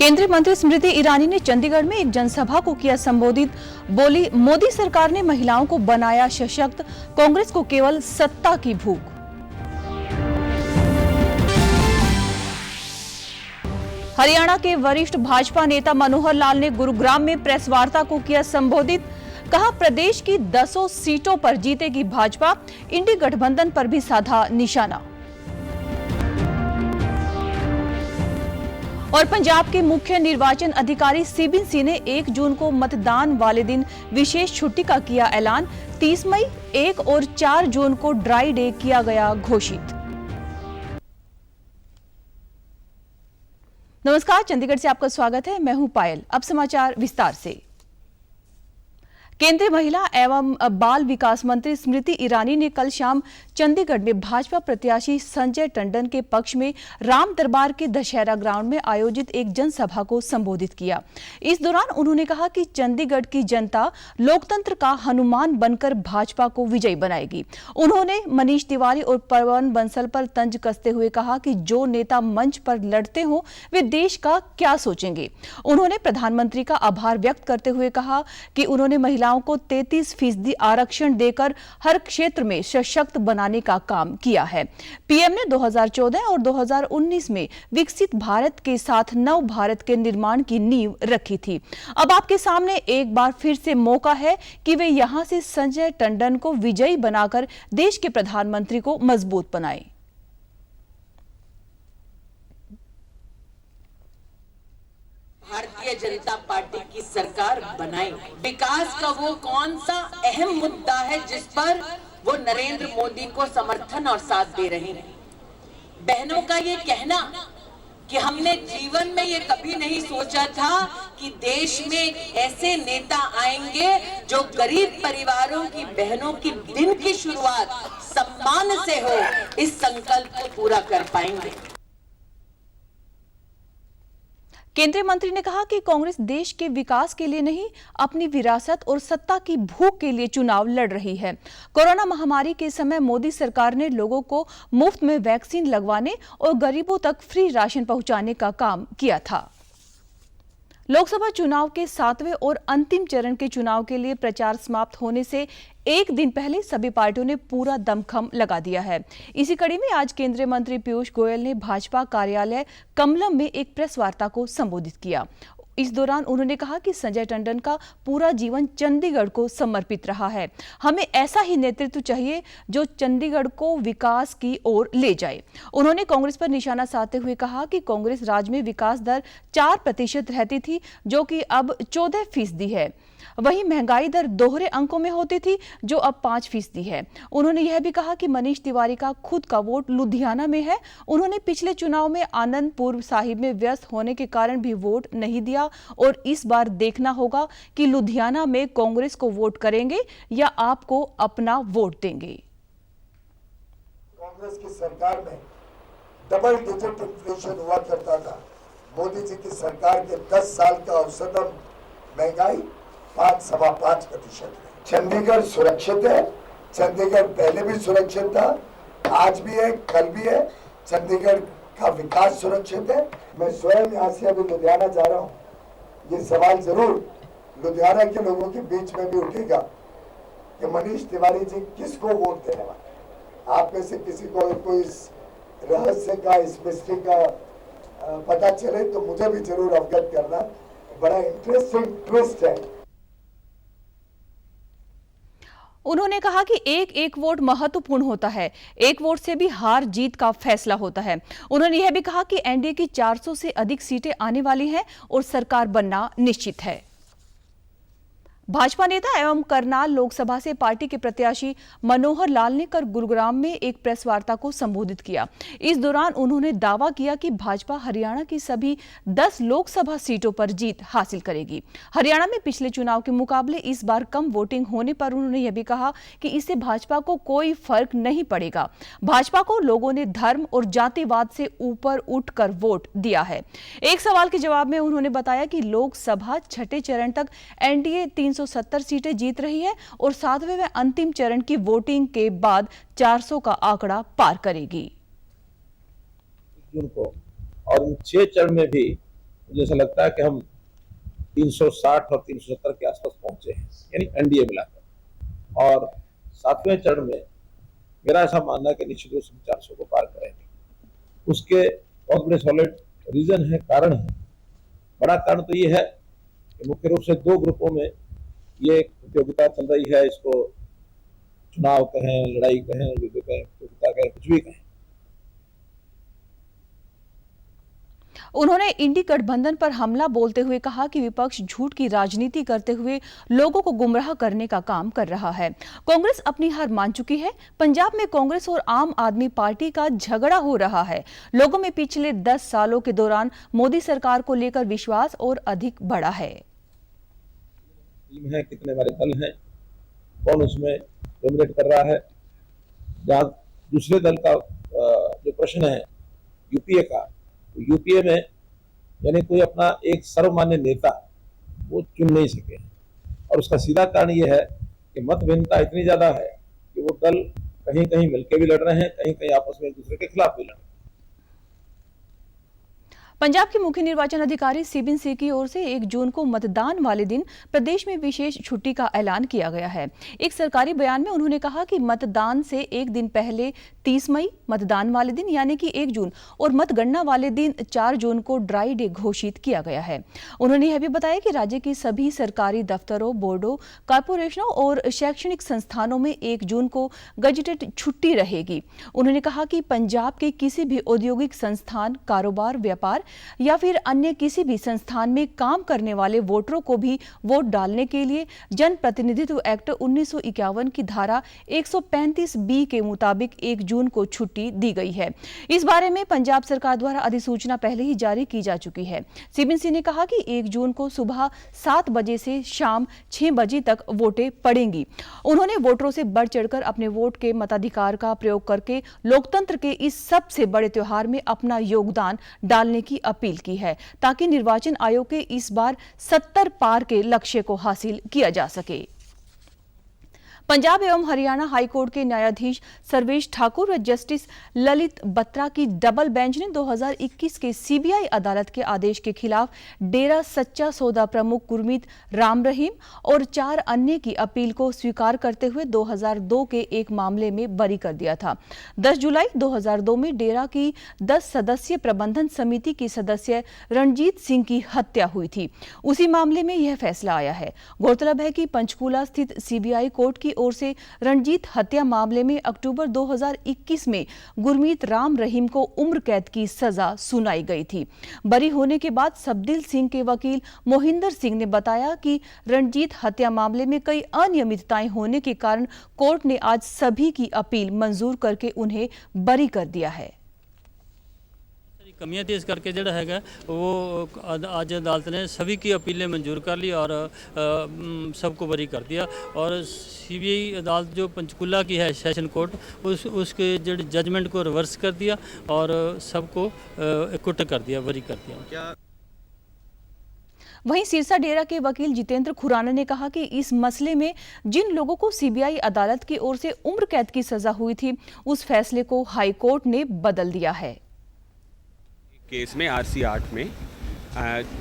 केंद्रीय मंत्री स्मृति ईरानी ने चंडीगढ़ में एक जनसभा को किया संबोधित। बोली, मोदी सरकार ने महिलाओं को बनाया सशक्त, कांग्रेस को केवल सत्ता की भूख। हरियाणा के वरिष्ठ भाजपा नेता मनोहर लाल ने गुरुग्राम में प्रेस वार्ता को किया संबोधित। कहा, प्रदेश की 10 सीटों पर जीतेगी भाजपा, इंडी गठबंधन पर भी साधा निशाना। और पंजाब के मुख्य निर्वाचन अधिकारी सीबी सिंह ने 1 जून को मतदान वाले दिन विशेष छुट्टी का किया ऐलान। 30 मई, 1 और 4 जून को ड्राई डे किया गया घोषित। नमस्कार, चंडीगढ़ से आपका स्वागत है। मैं हूं पायल। अब समाचार विस्तार से। केंद्रीय महिला एवं बाल विकास मंत्री स्मृति ईरानी ने कल शाम चंडीगढ़ में भाजपा प्रत्याशी संजय टंडन के पक्ष में राम दरबार के दशहरा ग्राउंड में आयोजित एक जनसभा को संबोधित किया। इस दौरान उन्होंने कहा कि चंडीगढ़ की जनता लोकतंत्र का हनुमान बनकर भाजपा को विजयी बनाएगी। उन्होंने मनीष तिवारी और पवन बंसल पर तंज कसते हुए कहा कि जो नेता मंच पर लड़ते हो वे देश का क्या सोचेंगे। उन्होंने प्रधानमंत्री का आभार व्यक्त करते हुए कहा कि उन्होंने महिलाओं को 33% आरक्षण देकर हर क्षेत्र में सशक्त बनाने का काम किया है। पीएम ने 2014 और 2019 में विकसित भारत के साथ नव भारत के निर्माण की नींव रखी थी। अब आपके सामने एक बार फिर से मौका है कि वे यहां से संजय टंडन को विजयी बनाकर देश के प्रधानमंत्री को मजबूत बनाएं। भारतीय जनता पार्टी की सरकार बनाई। विकास का वो कौन सा अहम मुद्दा है जिस पर वो नरेंद्र मोदी को समर्थन और साथ दे रहे हैं। बहनों का ये कहना कि हमने जीवन में ये कभी नहीं सोचा था कि देश में एक ऐसे नेता आएंगे जो गरीब परिवारों की बहनों की दिन की शुरुआत सम्मान से हो, इस संकल्प को पूरा कर पाएंगे। केंद्रीय मंत्री ने कहा कि कांग्रेस देश के विकास के लिए नहीं, अपनी विरासत और सत्ता की भूख के लिए चुनाव लड़ रही है। कोरोना महामारी के समय मोदी सरकार ने लोगों को मुफ्त में वैक्सीन लगवाने और गरीबों तक फ्री राशन पहुंचाने का काम किया था। लोकसभा चुनाव के 7वें और अंतिम चरण के चुनाव के लिए प्रचार समाप्त होने से एक दिन पहले सभी पार्टियों ने पूरा दमखम लगा दिया है। इसी कड़ी में आज केंद्रीय मंत्री पीयूष गोयल ने भाजपा कार्यालय कमलम में एक प्रेस वार्ता को संबोधित किया। इस दौरान उन्होंने कहा कि संजय टंडन का पूरा जीवन चंडीगढ़ को समर्पित रहा है। हमें ऐसा ही नेतृत्व चाहिए जो चंडीगढ़ को विकास की ओर ले जाए। उन्होंने कांग्रेस पर निशाना साधते हुए कहा कि कांग्रेस राज में विकास दर 4% रहती थी, जो कि अब 14% है। वहीं महंगाई दर दोहरे अंकों में होती थी, जो अब 5% है। उन्होंने यह भी कहा कि मनीष तिवारी का खुद का वोट लुधियाना में है। उन्होंने पिछले चुनाव में आनंदपुर साहिब में व्यस्त होने के कारण भी वोट नहीं दिया और इस बार देखना होगा कि लुधियाना में कांग्रेस को वोट करेंगे या आपको अपना वोट देंगे। कांग्रेस की सरकार में डबल डिजिट इन्फ्लेशन हुआ करता था। मोदी जी की सरकार के 10 साल का औसतन महंगाई 5.5% है। चंडीगढ़ सुरक्षित है। चंडीगढ़ पहले भी सुरक्षित था, आज भी है, कल भी है। चंडीगढ़ का विकास सुरक्षित है। मैं स्वयं यहाँ से अभी लुधियाना जा रहा हूँ। ये सवाल जरूर लुधियाना के लोगों के बीच में भी उठेगा कि मनीष तिवारी जी किसको वोट देने वाले। आप में से किसी को कोई इस रहस्य का, इस मिस्ट्री का पता चले तो मुझे भी जरूर अवगत करना। बड़ा इंटरेस्टिंग ट्विस्ट है। उन्होंने कहा कि एक वोट महत्वपूर्ण होता है। एक वोट से भी हार जीत का फैसला होता है। उन्होंने यह भी कहा कि एनडीए की 400 से अधिक सीटें आने वाली हैं और सरकार बनना निश्चित है। भाजपा नेता एवं करनाल लोकसभा से पार्टी के प्रत्याशी मनोहर लाल ने कल गुरुग्राम में एक प्रेस वार्ता को संबोधित किया। इस दौरान उन्होंने दावा किया कि भाजपा हरियाणा की सभी 10 लोकसभा सीटों पर जीत हासिल करेगी। हरियाणा में पिछले चुनाव के मुकाबले इस बार कम वोटिंग होने पर उन्होंने यह भी कहा कि इससे भाजपा को कोई फर्क नहीं पड़ेगा। भाजपा को लोगों ने धर्म और जातिवाद से ऊपर उठकर वोट दिया है। एक सवाल के जवाब में उन्होंने बताया कि लोकसभा 6ठे चरण तक एनडीए 370 सीटें जीत रही है और 7वें व अंतिम चरण की वोटिंग के बाद 400 का आंकड़ा पार करेगी। जून को और इन 6 चरण में भी मुझे ऐसा लगता है कि हम 360 और 370 के आसपास पहुंचे हैं, यानी एनडीए मिलाकर। और 7वें चरण में मेरा ऐसा मानना है कि निश्चित रूप से 400 को पार करेंगे। उसके बहुत बड़े सॉलिड रीजन है, कारण है। बड़ा कारण तो ये है कि मुख्य रूप से 2 ग्रुपों में ये एक प्रतियोगिता चल रही है। इसको चुनाव कहें, लड़ाई कहें, युद्ध कहें, प्रतियोगिता कहें, कुछ भी कहें। उन्होंने इंडी गठबंधन पर हमला बोलते हुए कहा कि विपक्ष झूठ की राजनीति करते हुए लोगों को गुमराह करने का काम कर रहा है। कांग्रेस अपनी हार मान चुकी है। पंजाब में कांग्रेस और आम आदमी पार्टी का झगड़ा हो रहा है। लोगों में पिछले 10 सालों के दौरान मोदी सरकार को लेकर विश्वास और अधिक बढ़ा है। टीम है, कितने हमारे दल हैं, कौन उसमें डोमिनेट कर रहा है। जहाँ दूसरे दल का जो प्रश्न है यूपीए का, तो यूपीए में यानी कोई अपना एक सर्वमान्य नेता वो चुन नहीं सके। और उसका सीधा कारण ये है कि मत भिन्नता इतनी ज्यादा है कि वो दल कहीं कहीं मिलकर भी लड़ रहे हैं, कहीं कहीं आपस में एक दूसरे के खिलाफ भी लड़ रहे हैं। पंजाब के मुख्य निर्वाचन अधिकारी सीबिन सिंह की ओर से 1 जून को मतदान वाले दिन प्रदेश में विशेष छुट्टी का ऐलान किया गया है। एक सरकारी बयान में उन्होंने कहा कि मतदान से 1 दिन पहले 30 मई, मतदान वाले दिन यानी कि 1 जून और मतगणना वाले दिन 4 जून को ड्राई डे घोषित किया गया है। उन्होंने यह भी बताया कि राज्य की सभी सरकारी दफ्तरों, बोर्डों, कॉर्पोरेशनों और शैक्षणिक संस्थानों में 1 जून को गजटेड छुट्टी रहेगी। उन्होंने कहा कि पंजाब के किसी भी औद्योगिक संस्थान, कारोबार, व्यापार या फिर अन्य किसी भी संस्थान में काम करने वाले वोटरों को भी वोट डालने के लिए जन प्रतिनिधित्व एक्ट 1951 की धारा 135 बी के मुताबिक 1 जून को छुट्टी दी गई है। इस बारे में पंजाब सरकार द्वारा अधिसूचना पहले ही जारी की जा चुकी है। सीबिन सिंह ने कहा कि 1 जून को सुबह 7 बजे से शाम 6 बजे तक वोटें पड़ेंगी। उन्होंने वोटरों से बढ़ चढ़कर अपने वोट के मताधिकार का प्रयोग करके लोकतंत्र के इस सबसे बड़े त्योहार में अपना योगदान डालने की अपील की है, ताकि निर्वाचन आयोग के इस बार 70 पार के लक्ष्य को हासिल किया जा सके। पंजाब एवं हरियाणा हाईकोर्ट के न्यायाधीश सर्वेश ठाकुर व जस्टिस ललित बत्रा की डबल बेंच ने 2021 के सीबीआई अदालत के आदेश के खिलाफ डेरा सच्चा सौदा प्रमुख गुरमीत राम रहीम और 4 अन्य की अपील को स्वीकार करते हुए 2002 के एक मामले में बरी कर दिया था। 10 जुलाई 2002 में डेरा की 10 सदस्यीय प्रबंधन समिति की सदस्य रणजीत सिंह की हत्या हुई थी। उसी मामले में यह फैसला आया है। गौरतलब है कि पंचकूला स्थित सीबीआई कोर्ट की ओर से रणजीत हत्या मामले में अक्टूबर 2021 में गुरमीत राम रहीम को उम्र कैद की सजा सुनाई गई थी। बरी होने के बाद सबदिल सिंह के वकील मोहिंदर सिंह ने बताया कि रणजीत हत्या मामले में कई अनियमितताएं होने के कारण कोर्ट ने आज सभी की अपील मंजूर करके उन्हें बरी कर दिया है। कमियां थी, इस करके जोड़ा है वो आज अदालत ने सभी की अपीलें मंजूर कर ली और सबको बरी कर दिया। और सीबीआई अदालत जो पंचकुला की है सेशन कोर्ट, उसके जो जजमेंट को रिवर्स कर दिया और सबको एक्विट कर दिया, बरी कर दिया। वहीं सिरसा डेरा के वकील जितेंद्र खुराना ने कहा कि इस मसले में जिन लोगों को सीबीआई अदालत की ओर से उम्र कैद की सजा हुई थी, उस फैसले को हाई कोर्ट ने बदल दिया है। केस में RC 8 में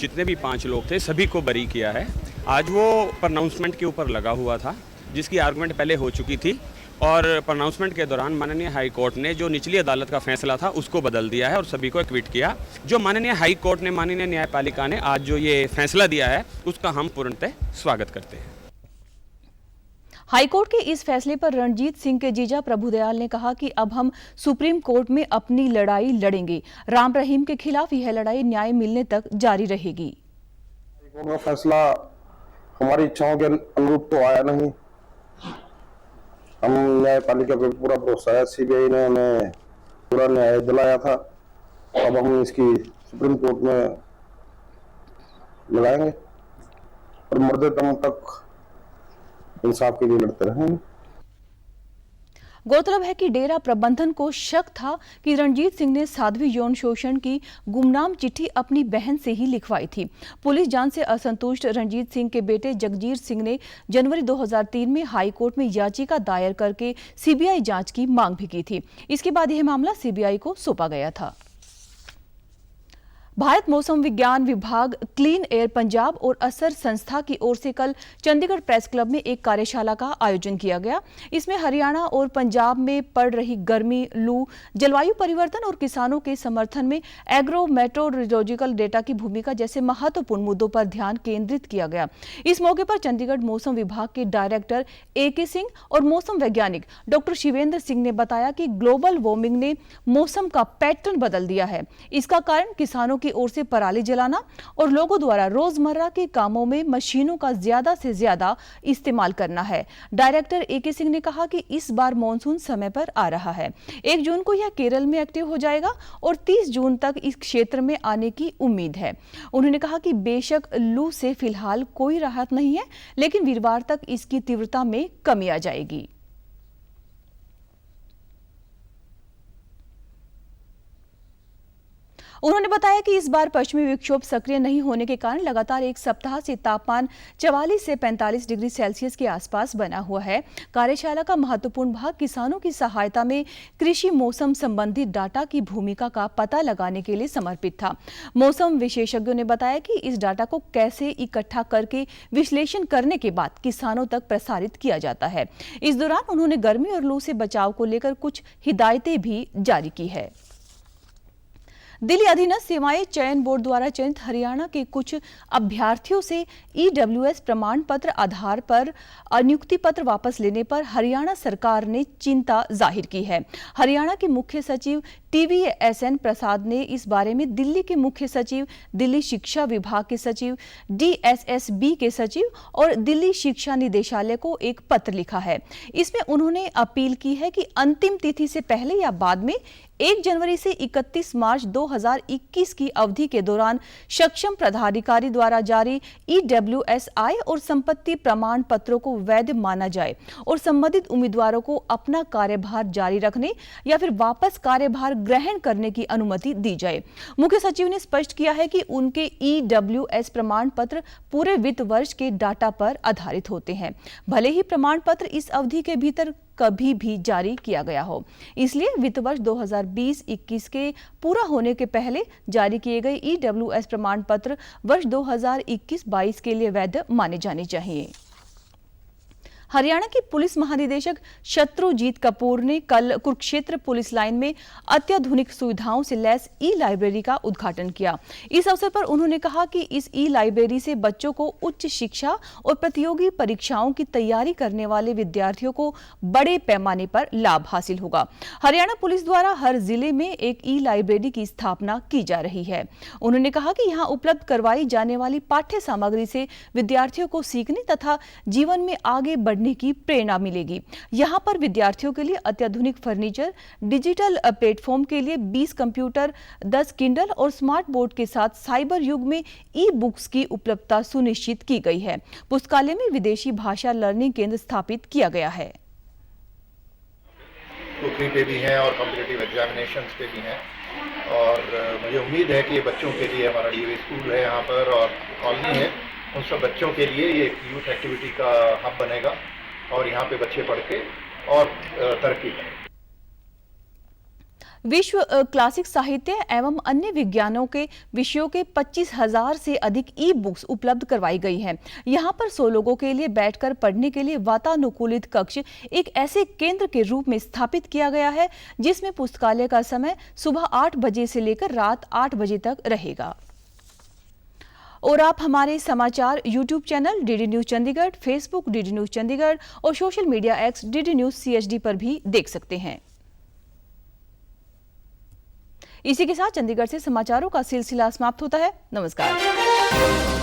जितने भी 5 लोग थे सभी को बरी किया है। आज वो प्रोनाउंसमेंट के ऊपर लगा हुआ था, जिसकी आर्गुमेंट पहले हो चुकी थी और प्रोनाउंसमेंट के दौरान माननीय हाई कोर्ट ने जो निचली अदालत का फैसला था उसको बदल दिया है और सभी को एक्विट किया। जो माननीय हाई कोर्ट ने, माननीय न्यायपालिका ने आज जो ये फैसला दिया है उसका हम पूर्णतः स्वागत करते हैं। हाईकोर्ट के इस फैसले पर रणजीत सिंह के जीजा प्रभुदयाल ने कहा कि अब हम सुप्रीम कोर्ट में अपनी लड़ाई लड़ेंगे। राम रहीम के खिलाफ यह लड़ाई न्याय मिलने तक जारी रहेगी। हाईकोर्ट का फैसला हमारी इच्छाओं के अनुरूप तो आया नहीं। हम न्यायपालिका पे पूरा भरोसा है, सीबीआई ने हमें पूरा न्याय दिलाया था। अब हम इसकी सुप्रीम कोर्ट में लड़ाएंगे और मरते दम तक इंसाफ के लिए लड़ते रहेंगे। गौरतलब है कि डेरा प्रबंधन को शक था कि रणजीत सिंह ने साध्वी यौन शोषण की गुमनाम चिट्ठी अपनी बहन से ही लिखवाई थी। पुलिस जांच से असंतुष्ट रणजीत सिंह के बेटे जगजीर सिंह ने जनवरी 2003 में हाई कोर्ट में याचिका दायर करके सीबीआई जांच की मांग भी की थी। इसके बाद यह मामला सीबीआई को सौंपा गया था। भारत मौसम विज्ञान विभाग, क्लीन एयर पंजाब और असर संस्था की ओर से कल चंडीगढ़ प्रेस क्लब में एक कार्यशाला का आयोजन किया गया। इसमें हरियाणा और पंजाब में पड़ रही गर्मी, लू, जलवायु परिवर्तन और किसानों के समर्थन में एग्रो मेट्रोलॉजिकल डेटा की भूमिका जैसे महत्वपूर्ण मुद्दों पर ध्यान केंद्रित किया गया। इस मौके पर चंडीगढ़ मौसम विभाग के डायरेक्टर AK सिंह और मौसम वैज्ञानिक डॉक्टर शिवेंद्र सिंह ने बताया कि ग्लोबल वार्मिंग ने मौसम का पैटर्न बदल दिया है। इसका कारण किसानों की ओर से पराली जलाना और लोगों द्वारा रोजमर्रा के कामों में मशीनों का ज्यादा से ज्यादा इस्तेमाल करना है। डायरेक्टर AK सिंह ने कहा कि इस बार मॉनसून समय पर आ रहा है। 1 जून को यह केरल में एक्टिव हो जाएगा और 30 जून तक इस क्षेत्र में आने की उम्मीद है। उन्होंने कहा कि बेशक लू से फिलहाल कोई राहत नहीं है, लेकिन वीरवार तक इसकी तीव्रता में कमी आ जाएगी। उन्होंने बताया कि इस बार पश्चिमी विक्षोभ सक्रिय नहीं होने के कारण लगातार 1 सप्ताह से तापमान 44 से 45 डिग्री सेल्सियस के आसपास बना हुआ है। कार्यशाला का महत्वपूर्ण भाग किसानों की सहायता में कृषि मौसम संबंधी डाटा की भूमिका का पता लगाने के लिए समर्पित था। मौसम विशेषज्ञों ने बताया कि इस डाटा को कैसे इकट्ठा करके विश्लेषण करने के बाद किसानों तक प्रसारित किया जाता है। इस दौरान उन्होंने गर्मी और लू से बचाव को लेकर कुछ हिदायतें भी जारी की है। दिल्ली अधीनस्थ सेवाएं चयन बोर्ड द्वारा चयनित हरियाणा के कुछ अभ्यर्थियों से EWS प्रमाण पत्र आधार पर नियुक्ति पत्र वापस लेने पर हरियाणा सरकार ने चिंता जाहिर की है। हरियाणा के मुख्य सचिव TVSN प्रसाद ने इस बारे में दिल्ली के मुख्य सचिव, दिल्ली शिक्षा विभाग के सचिव, DSSB के सचिव और दिल्ली शिक्षा निदेशालय को एक पत्र लिखा है। इसमें उन्होंने अपील की है कि अंतिम तिथि से पहले या बाद में 1 जनवरी से 31 मार्च 2021 की अवधि के दौरान सक्षम पदाधिकारी द्वारा जारी EWS आय और संपत्ति प्रमाण पत्रों को वैध माना जाए और संबंधित उम्मीदवारों को अपना कार्यभार जारी रखने या फिर वापस कार्यभार ग्रहण करने की अनुमति दी जाए। मुख्य सचिव ने स्पष्ट किया है कि उनके EWS प्रमाण पत्र पूरे वित्त वर्ष के डाटा पर आधारित होते हैं, भले ही प्रमाण पत्र इस अवधि के भीतर कभी भी जारी किया गया हो। इसलिए वित्त वर्ष 2020-21 के पूरा होने के पहले जारी किए गए EWS प्रमाण पत्र वर्ष 2021-22 के लिए वैध माने जाने चाहिए। हरियाणा के पुलिस महानिदेशक शत्रुजीत कपूर ने कल कुरुक्षेत्र पुलिस लाइन में अत्याधुनिक सुविधाओं से लैस ई-लाइब्रेरी का उद्घाटन किया। इस अवसर पर उन्होंने कहा कि इस ई-लाइब्रेरी से बच्चों को उच्च शिक्षा और प्रतियोगी परीक्षाओं की तैयारी करने वाले विद्यार्थियों को बड़े पैमाने पर लाभ हासिल होगा। हरियाणा पुलिस द्वारा हर जिले में एक ई-लाइब्रेरी की स्थापना की जा रही है। उन्होंने कहा कि यहाँ उपलब्ध करवाई जाने वाली पाठ्य सामग्री से विद्यार्थियों को सीखने तथा जीवन में आगे बढ़ने की प्रेरणा मिलेगी। यहाँ पर विद्यार्थियों के लिए अत्याधुनिक फर्नीचर, डिजिटल प्लेटफॉर्म के लिए 20 कंप्यूटर, 10 किंडल और स्मार्ट बोर्ड के साथ साइबर युग में ई-बुक्स की उपलब्धता सुनिश्चित की गई है। पुस्तकालय में विदेशी भाषा लर्निंग केंद्र स्थापित किया गया है। टोकरी पे भी हैं और कॉम्पिटिटिव एग्जामिनेशंस पे भी हैं और मुझे उम्मीद है कि ये बच्चों के लिए हमारा DAV स्कूल है यहाँ पर और कॉलोनी है, उन सब बच्चों के लिए ये यूथ एक्टिविटी का हब बनेगा और यहाँ पे बच्चे पढ़ के और तरक्की करें। विश्व क्लासिक साहित्य एवं अन्य विज्ञानों के विषयों के 25,000 से अधिक ई-बुक्स उपलब्ध करवाई गई हैं। यहाँ पर 100 लोगों के लिए बैठकर पढ़ने के लिए वातानुकूलित कक्ष एक ऐसे केंद्र के रूप में स्थापित किया गया है जिसमें पुस्तकालय का समय सुबह 8 बजे से लेकर रात 8 बजे तक रहेगा। और आप हमारे समाचार YouTube channel DD news Chandigarh, Facebook DD news Chandigarh और social media X DD news CHD पर भी देख सकते हैं। इसी के साथ चंडीगढ़ से समाचारों का सिलसिला समाप्त होता है। नमस्कार।